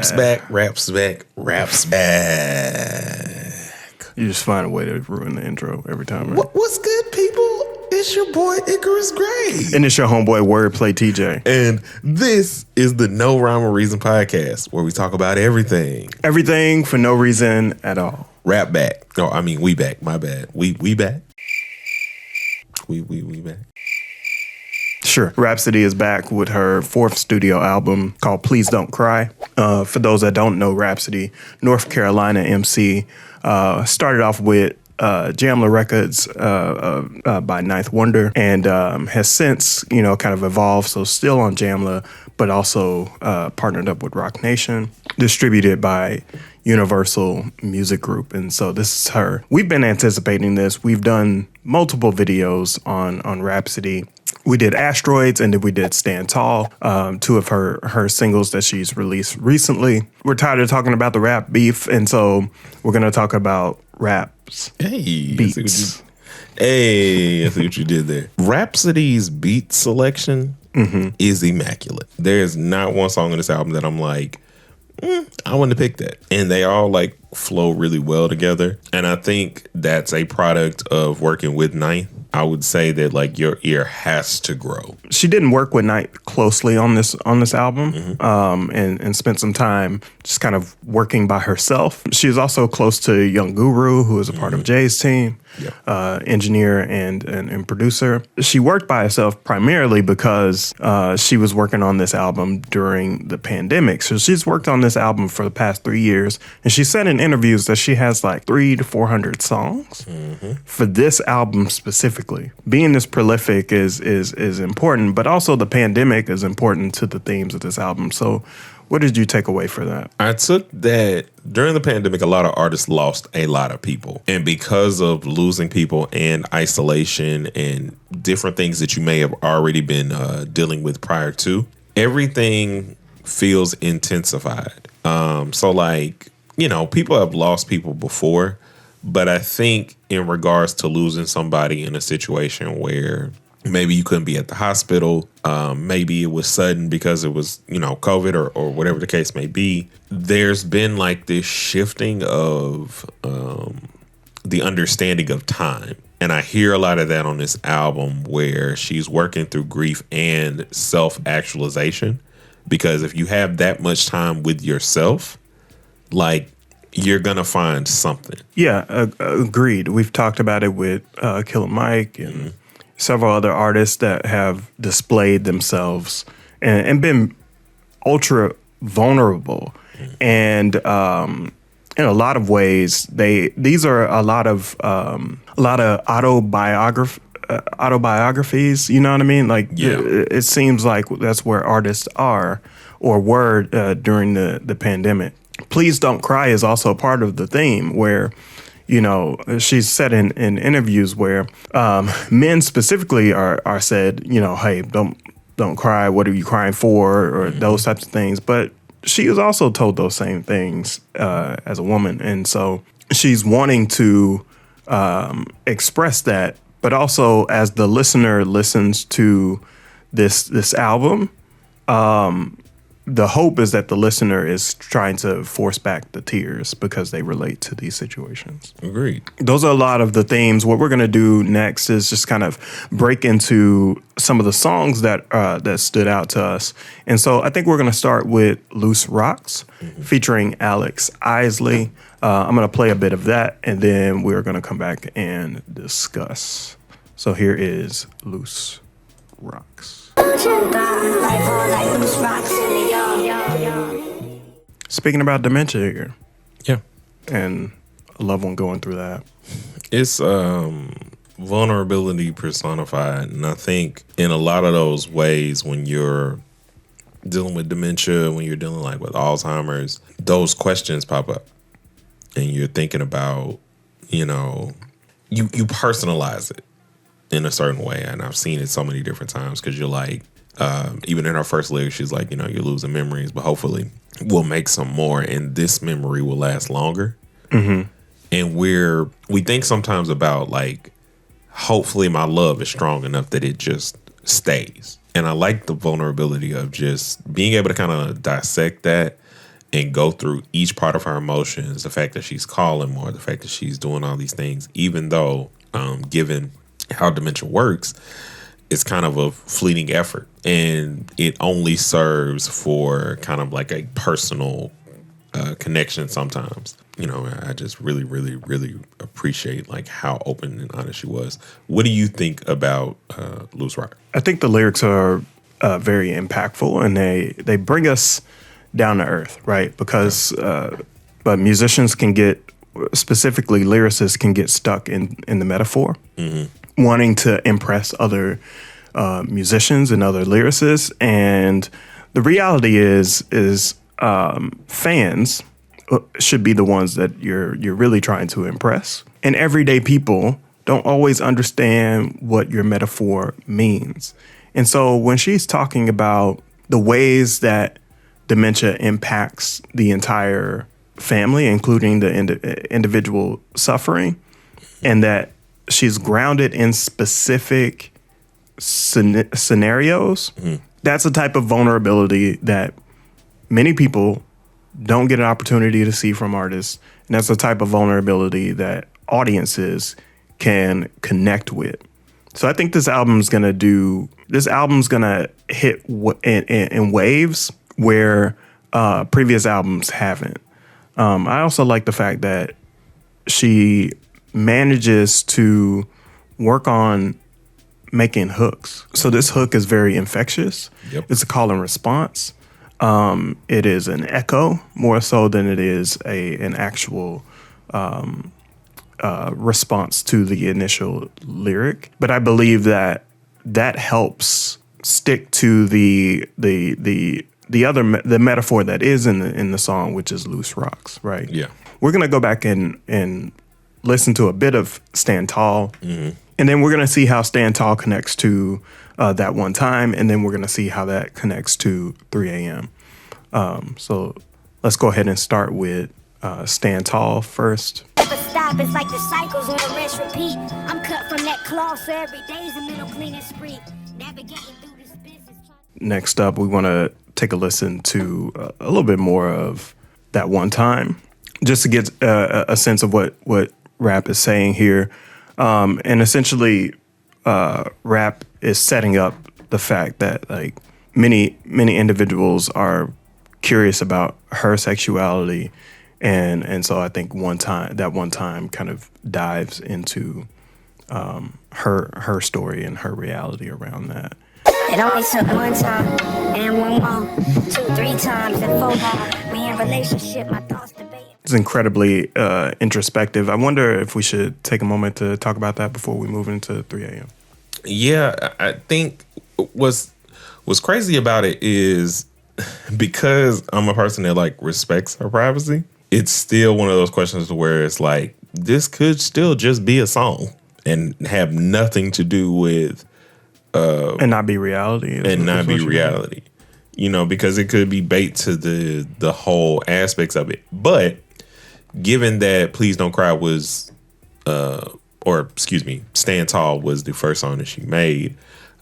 Raps back, raps back, raps back. You just find a way to ruin the intro every time, right? What's good, people? It's your boy, Icarus Gray. And it's your homeboy, WordPlay TJ. And this is the No Rhyme or Reason podcast, where we talk about everything. Everything for no reason at all. Rap back. Oh, I mean, we back. My bad. We back. We back. Sure. Rapsody is back with her fourth studio album called Please Don't Cry. For those that don't know Rapsody, North Carolina MC, started off with Jamla Records by Ninth Wonder, and has since, kind of evolved. So still on Jamla, but also partnered up with Rock Nation, distributed by Universal Music Group. And so this is her. We've been anticipating this. We've done multiple videos on Rapsody. We did Asteroids, and then we did Stand Tall, two of her singles that she's released recently. We're tired of talking about the rap beef, and so we're going to talk about raps. Beats. I see what you did there. Rapsody's beat selection is immaculate. There's not one song on this album that I'm like, I want to pick that. And they all like flow really well together. And I think that's a product of working with Ninth. I would say that like your ear has to grow. She didn't work with Ninth closely on this album, and spent some time just kind of working by herself. She was also close to Young Guru, who is a part of Jay's team, engineer and producer. She worked by herself primarily because she was working on this album during the pandemic. So she's worked on this album for the past 3 years, and she said in interviews that she has like 300 to 400 songs for this album specifically. Being this prolific is important, but also the pandemic is important to the themes of this album. So what did you take away for that? I took that during the pandemic, a lot of artists lost a lot of people. And because of losing people and isolation and different things that you may have already been dealing with prior to, everything feels intensified. So like, people have lost people before. But I think in regards to losing somebody in a situation where maybe you couldn't be at the hospital, maybe it was sudden because it was, COVID or whatever the case may be, there's been like this shifting of the understanding of time. And I hear a lot of that on this album where she's working through grief and self-actualization. Because if you have that much time with yourself, like, you're going to find something. Yeah, agreed. We've talked about it with Killer Mike and several other artists that have displayed themselves and been ultra vulnerable. And in a lot of ways, these are a lot of autobiographies. You know what I mean? Like, it seems like that's where artists are or were during the pandemic. Please Don't Cry is also part of the theme where, she's said in interviews where men specifically are said, hey, don't cry. What are you crying for? Or those types of things. But she was also told those same things as a woman. And so she's wanting to express that. But also as the listener listens to this album, the hope is that the listener is trying to force back the tears because they relate to these situations. Agreed. Those are a lot of the themes. What we're going to do next is just kind of break into some of the songs that stood out to us. And so I think we're going to start with Loose Rocks featuring Alex Isley. I'm going to play a bit of that, and then we're going to come back and discuss. So here is Loose Rocks. Speaking about dementia here. Yeah. And a loved one going through that. It's vulnerability personified. And I think in a lot of those ways, when you're dealing with dementia, when you're dealing like with Alzheimer's, those questions pop up. And you're thinking about, you personalize it in a certain way. And I've seen it so many different times because you're like, even in her first lyric, she's like, you're losing memories, but hopefully we'll make some more and this memory will last longer. And we think sometimes about like, hopefully my love is strong enough that it just stays. And I like the vulnerability of just being able to kind of dissect that and go through each part of her emotions, the fact that she's calling more, the fact that she's doing all these things, even though, given how dementia works, it's kind of a fleeting effort, and it only serves for kind of like a personal connection sometimes. You know, I just really, really, really appreciate like how open and honest she was. What do you think about Loose Rock? I think the lyrics are very impactful, and they bring us down to earth, right? Because but musicians can get, specifically lyricists can get stuck in the metaphor, wanting to impress other musicians and other lyricists. And the reality is fans should be the ones that you're really trying to impress. And everyday people don't always understand what your metaphor means. And so when she's talking about the ways that dementia impacts the entire family, including the individual suffering, and that she's grounded in specific scenarios, that's a type of vulnerability that many people don't get an opportunity to see from artists. And that's a type of vulnerability that audiences can connect with. So I think this album's gonna hit in waves where previous albums haven't. I also like the fact that she manages to work on making hooks. So this hook is very infectious. Yep. It's a call and response. It is an echo more so than it is an actual response to the initial lyric. But I believe that helps stick to the metaphor that is in the song, which is loose rocks, right? Yeah. We're gonna go back and listen to a bit of Stand Tall, and then we're gonna see how Stand Tall connects to That One Time, and then we're gonna see how that connects to 3 a.m. So let's go ahead and start with Stand Tall first. Never stop, it's like the cycles on the rest repeat. I'm cut from that cloth, so every day's a middle cleaning spree. Navigating through this business. Next up, we want to take a listen to a little bit more of That One Time, just to get a sense of what Rap is saying here. And essentially, Rap is setting up the fact that like many individuals are curious about her sexuality, and so I think That One Time kind of dives into her story and her reality around that. It only took one time, and one more, 2, 3 times, and 4 more. We in relationship, my thoughts debate. It's incredibly introspective. I wonder if we should take a moment to talk about that before we move into 3 a.m. Yeah, I think what's crazy about it is because I'm a person that like respects her privacy, it's still one of those questions where it's like, this could still just be a song and have nothing to do with and not be reality. Reality. You know, because it could be bait to the whole aspects of it. But given that Please Don't Cry was Stand Tall was the first song that she made,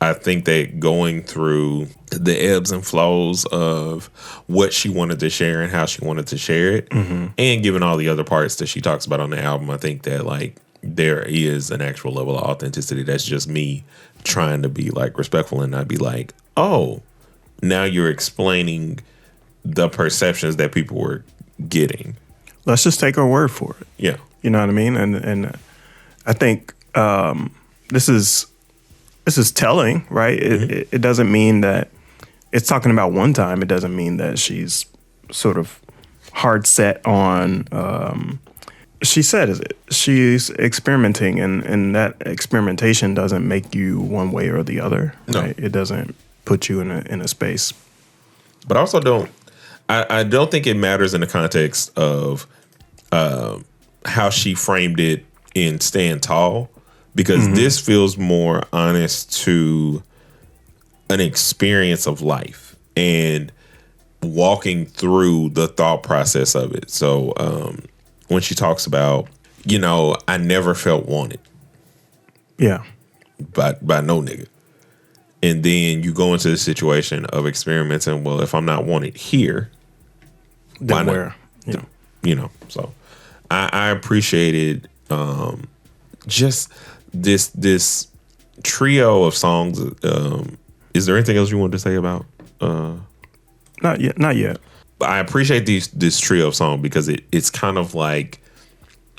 I think that going through the ebbs and flows of what she wanted to share and how she wanted to share it, and given all the other parts that she talks about on the album, I think that like there is an actual level of authenticity that's just me trying to be like respectful and not be like, oh, now you're explaining the perceptions that people were getting. Let's just take her word for it. Yeah. You know what I mean? And I think this is telling, right? It doesn't mean that it's talking about one time. It doesn't mean that she's sort of hard set on, she said she's experimenting, and that experimentation doesn't make you one way or the other. No. Right? It doesn't put you in a space. But I also I don't think it matters in the context of how she framed it in Stand Tall, because this feels more honest to an experience of life and walking through the thought process of it. So when she talks about, you know, I never felt wanted. Yeah. By no nigga. And then you go into the situation of experimenting, well, if I'm not wanted here, Then where? Yeah. You know, so I appreciated just this trio of songs. Is there anything else you wanted to say about? Not yet. I appreciate this trio of songs because it's kind of like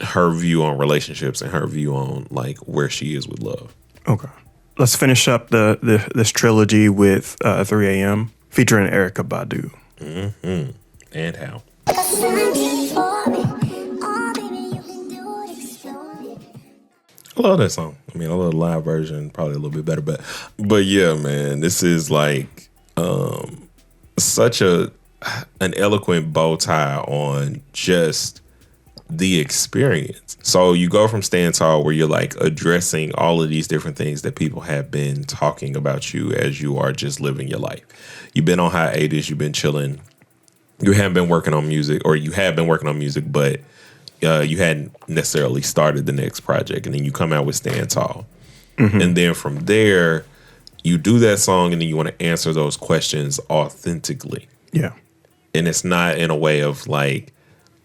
her view on relationships and her view on like where she is with love. Okay. Let's finish up this trilogy with 3 a.m. featuring Erykah Badu. Mm-hmm. And how? I love that song. I mean, I love the live version, probably a little bit better, but yeah, man, this is like such an eloquent bow tie on just the experience. So you go from Stand Tall, where you're like addressing all of these different things that people have been talking about you as you are just living your life. You've been on hiatus, you've been chilling, you haven't been working on music, or you have been working on music, but you hadn't necessarily started the next project, and then you come out with Stand Tall. Mm-hmm. And then from there, you do that song, and then you want to answer those questions authentically. Yeah. And it's not in a way of like,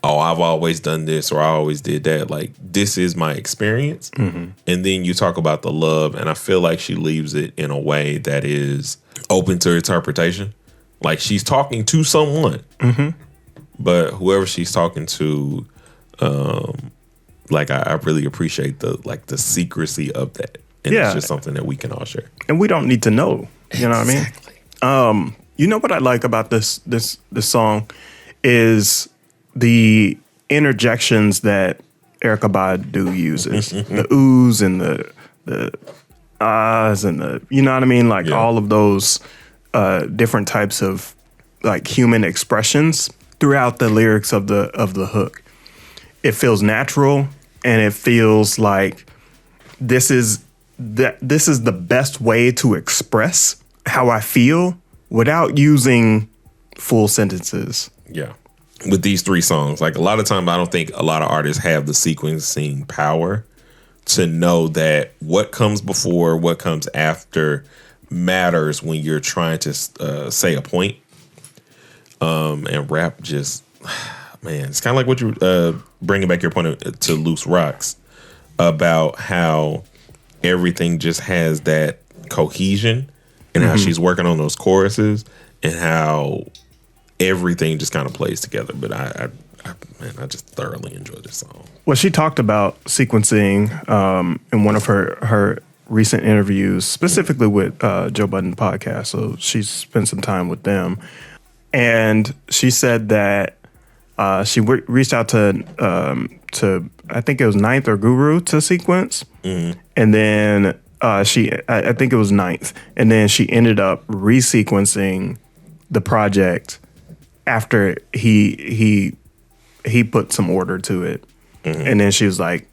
oh, I've always done this or I always did that. Like, this is my experience. Mm-hmm. And then you talk about the love, and I feel like she leaves it in a way that is open to interpretation. Like, she's talking to someone, mm-hmm. but whoever she's talking to, like, I really appreciate the secrecy of that. And it's just something that we can all share. And we don't need to know. You know what I mean? You know what I like about this song is the interjections that Erykah Badu uses. The oohs and the ahs and the, you know what I mean? Like all of those different types of like human expressions throughout the lyrics of the hook. It feels natural, and it feels like this is the best way to express how I feel without using full sentences. Yeah. With these 3 songs, like a lot of time, I don't think a lot of artists have the sequencing power to know that what comes before, what comes after matters when you're trying to say a point. And rap just, man, it's kind of like what you bringing back your point to Loose Rocks about how everything just has that cohesion, and how she's working on those choruses, and how everything just kind of plays together. But I just thoroughly enjoy this song. Well, she talked about sequencing in one of her recent interviews, specifically with Joe Budden podcast. So she's spent some time with them, and she said that she reached out to I think it was Ninth or Guru to sequence, and then I think it was Ninth, and then she ended up resequencing the project after he put some order to it. And then she was like,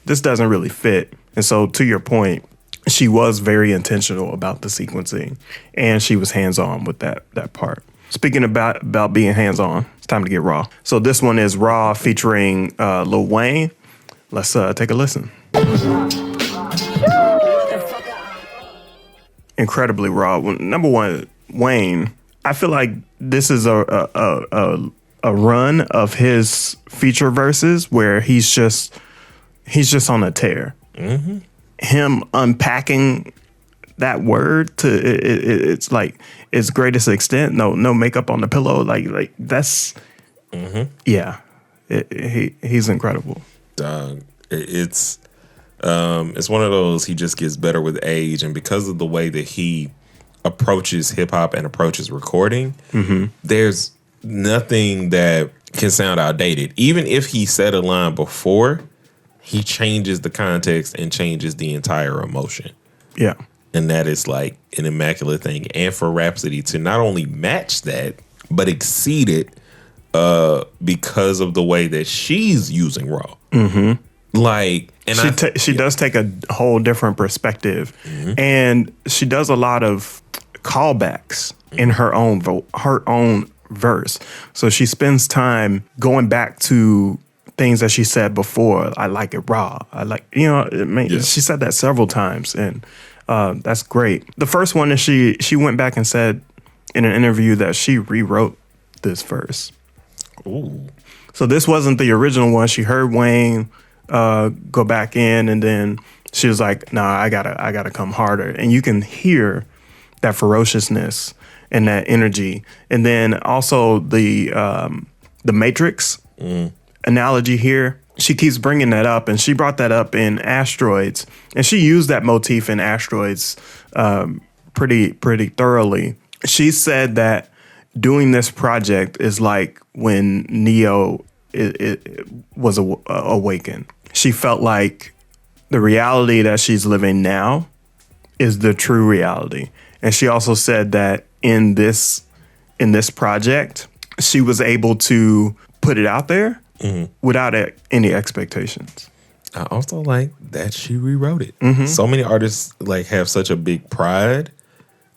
this doesn't really fit. And so to your point, she was very intentional about the sequencing, and she was hands-on with that part. Speaking about being hands-on, it's time to get raw. So this one is Raw featuring Lil Wayne. Let's take a listen. Incredibly raw. Number one, Wayne, I feel like this is a run of his feature verses where he's just on a tear. Mm-hmm. Him unpacking that word to it's like its greatest extent. No makeup on the pillow. Like that's he's incredible. It's one of those, he just gets better with age, and because of the way that he approaches hip hop and approaches recording, there's nothing that can sound outdated. Even if he said a line before, he changes the context and changes the entire emotion. Yeah. And that is like an immaculate thing. And for Rapsody to not only match that, but exceed it because of the way that she's using Raw. Mm-hmm. Like, and she does take a whole different perspective, and she does a lot of callbacks in her own verse. So she spends time going back to things that she said before. I like it raw. I like, she said that several times, and that's great. The first one is she went back and said in an interview that she rewrote this verse. Ooh. So this wasn't the original one. She heard Wayne go back in, and then she was like, "Nah, I gotta come harder." And you can hear that ferociousness and that energy. And then also the Matrix analogy here. She keeps bringing that up, and she brought that up in Asteroids, and she used that motif in Asteroids pretty thoroughly. She said that doing this project is like when Neo was awakened. She felt like the reality that she's living now is the true reality. And she also said that in this project, she was able to put it out there without any expectations. I also like that she rewrote it. So many artists like have such a big pride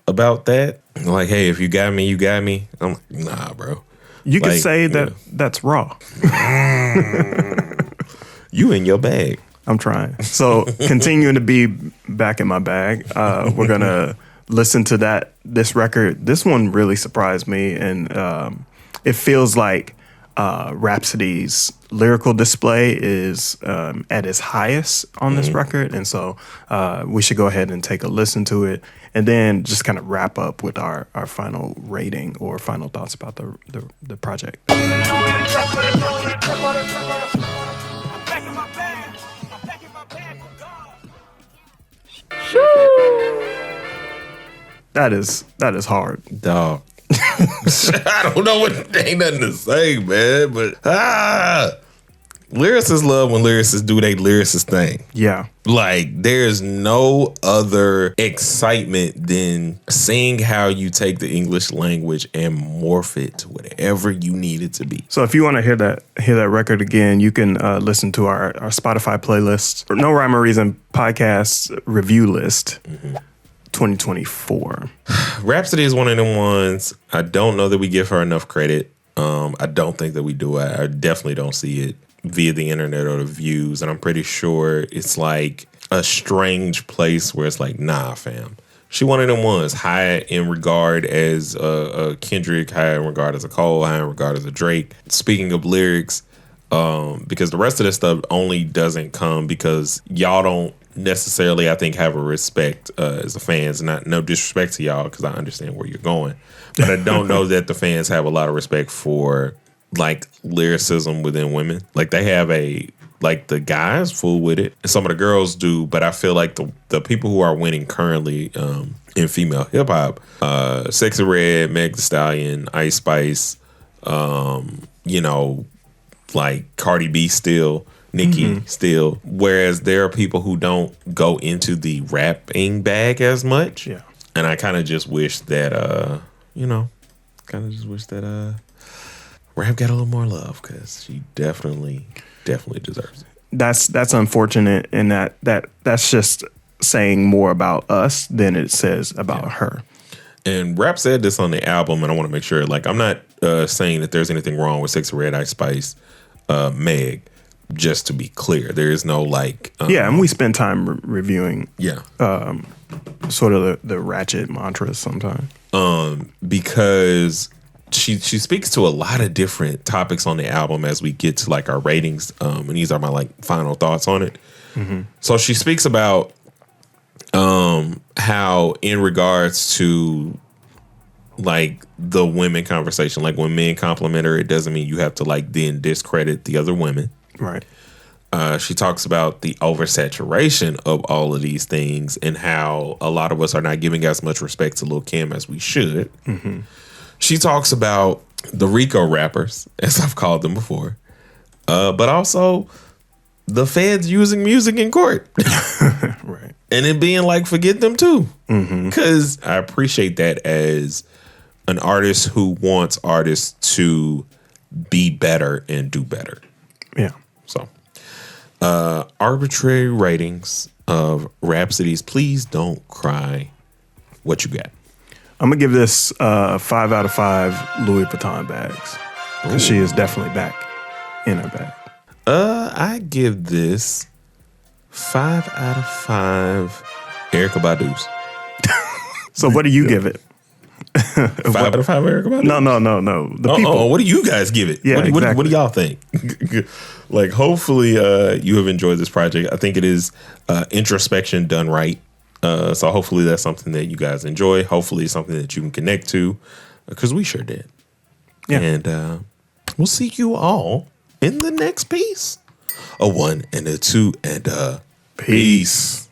about that. Like, hey, if you got me, you got me. I'm like, nah, bro. You could say that that's raw. You in your bag. I'm trying. So continuing to be back in my bag, we're going to listen to this record. This one really surprised me, and it feels like Rapsody's lyrical display is at its highest on this record, and so we should go ahead and take a listen to it, and then just kind of wrap up with our final rating or final thoughts about the project. That is hard, dog. I don't know what, ain't nothing to say, man, but lyricists love when lyricists do their lyricist thing. Yeah. Like, there's no other excitement than seeing how you take the English language and morph it to whatever you need it to be. So if you want to hear that record again, you can listen to our Spotify playlist, or No Rhyme or Reason podcast review list. 2024. Rapsody is one of them ones. I don't know that we give her enough credit. I don't think that we do. I definitely don't see it via the internet or the views. And I'm pretty sure it's like a strange place where it's like, nah, fam. She one of them ones, high in regard as a Kendrick, high in regard as a Cole, high in regard as a Drake. Speaking of lyrics, because the rest of this stuff only doesn't come because y'all don't necessarily, I think, have a respect as the fans. No disrespect to y'all, because I understand where you're going, but I don't know that the fans have a lot of respect for like lyricism within women. Like, they have the guys fool with it, and some of the girls do, but I feel like the people who are winning currently in female hip hop, Sexy Red, Meg Thee Stallion, Ice Spice, like Cardi B still, Nicki still, whereas there are people who don't go into the rapping bag as much. Yeah. And I kind of just wish that rap got a little more love, because she definitely deserves it. That's unfortunate, and that's just saying more about us than it says about her. And Rap said this on the album, and I want to make sure, like, I'm not saying that there's anything wrong with Sexy Red, Ice Spice, Meg. Just to be clear, there is no like. And we spend time reviewing. Yeah. Sort of the ratchet mantras sometimes. Because she speaks to a lot of different topics on the album as we get to like our ratings. And these are my like final thoughts on it. So she speaks about how in regards to like the women conversation, like when men compliment her, it doesn't mean you have to like then discredit the other women. Right. She talks about the oversaturation of all of these things and how a lot of us are not giving as much respect to Lil' Kim as we should. She talks about the Rico rappers, as I've called them before, but also the feds using music in court. Right. And it being like, forget them too. Because I appreciate that as an artist who wants artists to be better and do better. Yeah. So, arbitrary ratings of Rapsody's Please Don't Cry. What you got? I'm going to give this 5 out of 5 Louis Vuitton bags. Because she is definitely back in her bag. I give this 5 out of 5 Erykah Badu's. So what do you give it? 5 out of 5 Eric about it? No. The people. What do you guys give it? Yeah, What do y'all think? Like, hopefully you have enjoyed this project. I think it is introspection done right. So hopefully that's something that you guys enjoy. Hopefully it's something that you can connect to, because we sure did. Yeah. And we'll see you all in the next piece. A 1 and a 2 and a peace.